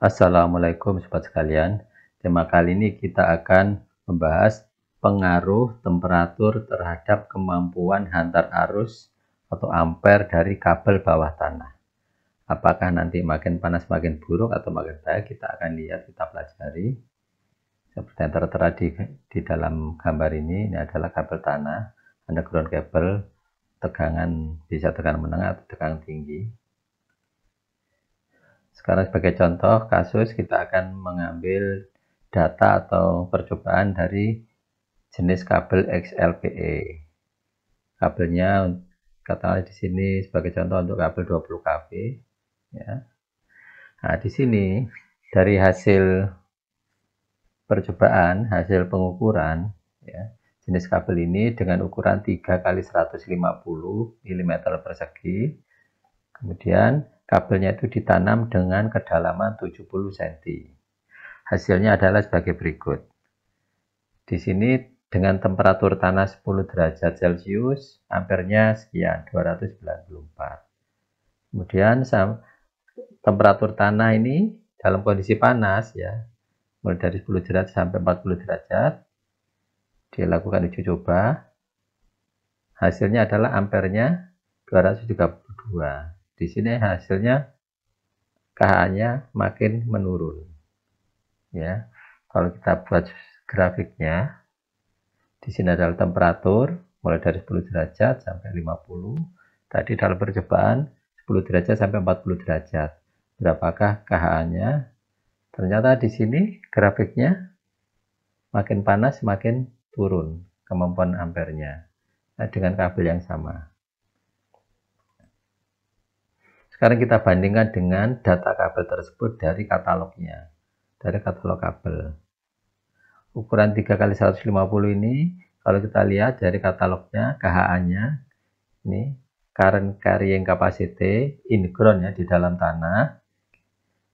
Assalamualaikum sobat sekalian. Tema kali ini kita akan membahas pengaruh temperatur terhadap kemampuan hantar arus atau ampere dari kabel bawah tanah. Apakah nanti makin panas makin buruk atau makin baik, kita akan lihat, kita pelajari. Seperti yang tertera di dalam gambar ini adalah kabel tanah, underground kabel, tegangan bisa tegangan menengah atau tegangan tinggi. Sekarang sebagai contoh kasus, kita akan mengambil data atau percobaan dari jenis kabel XLPE. Kabelnya katakanlah di sini sebagai contoh untuk kabel 20 kV ya. Nah, di sini dari hasil percobaan, hasil pengukuran ya, jenis kabel ini dengan ukuran 3 x 150 mm persegi. Kemudian kabelnya itu ditanam dengan kedalaman 70 cm. Hasilnya adalah sebagai berikut. Di sini dengan temperatur tanah 10 derajat Celcius, ampernya sekian, 294. Kemudian temperatur tanah ini dalam kondisi panas ya, mulai dari 10 derajat sampai 40 derajat, dilakukan uji coba. Hasilnya adalah ampernya 232. Di sini hasilnya KH-nya makin menurun. Ya, kalau kita buat grafiknya, di sini adalah temperatur mulai dari 10 derajat sampai 50. Tadi dalam percobaan 10 derajat sampai 40 derajat. Berapakah KH-nya? Ternyata di sini grafiknya makin panas makin turun kemampuan ampernya. Nah, dengan kabel yang sama. Sekarang kita bandingkan dengan data kabel tersebut dari katalognya, dari katalog kabel. Ukuran 3 x 150 ini, kalau kita lihat dari katalognya, KHA-nya, ini current carrying capacity in ground ya, di dalam tanah,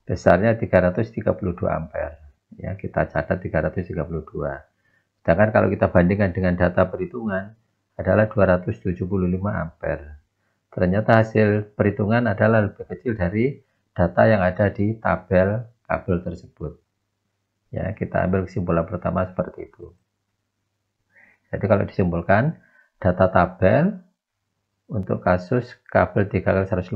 besarnya 332 ampere. Ya, kita catat 332. Sedangkan kalau kita bandingkan dengan data perhitungan, adalah 275 ampere. Ternyata hasil perhitungan adalah lebih kecil dari data yang ada di tabel kabel tersebut. Ya, kita ambil kesimpulan pertama seperti itu. Jadi kalau disimpulkan, data tabel untuk kasus kabel 3 x 150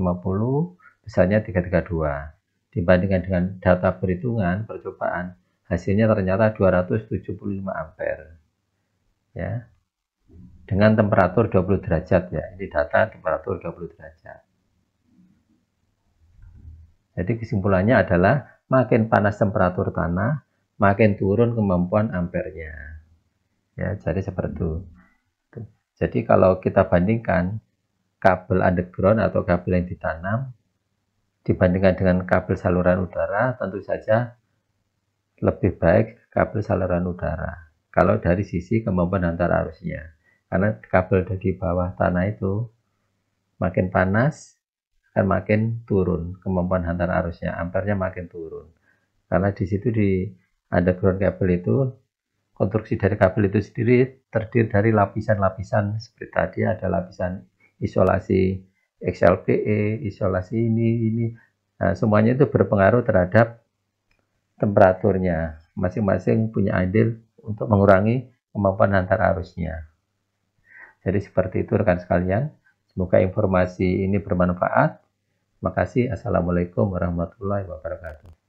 besarnya 332. Dibandingkan dengan data perhitungan percobaan, hasilnya ternyata 275 ampere. Ya. Dengan temperatur 20 derajat ya. Ini data temperatur 20 derajat. Jadi kesimpulannya adalah makin panas temperatur tanah, makin turun kemampuan ampernya. Ya, jadi seperti itu. Jadi kalau kita bandingkan kabel underground atau kabel yang ditanam dibandingkan dengan kabel saluran udara, tentu saja lebih baik kabel saluran udara. Kalau dari sisi kemampuan hantar arusnya. Karena kabel dari bawah tanah itu makin panas akan makin turun kemampuan hantar arusnya, ampernya makin turun. Karena di situ di underground kabel itu, konstruksi dari kabel itu sendiri terdiri dari lapisan-lapisan seperti tadi, ada lapisan isolasi XLPE, isolasi ini. Nah, semuanya itu berpengaruh terhadap temperaturnya. Masing-masing punya andil untuk mengurangi kemampuan hantar arusnya. Jadi seperti itu rekan sekalian. Semoga informasi ini bermanfaat. Terima kasih. Assalamualaikum warahmatullahi wabarakatuh.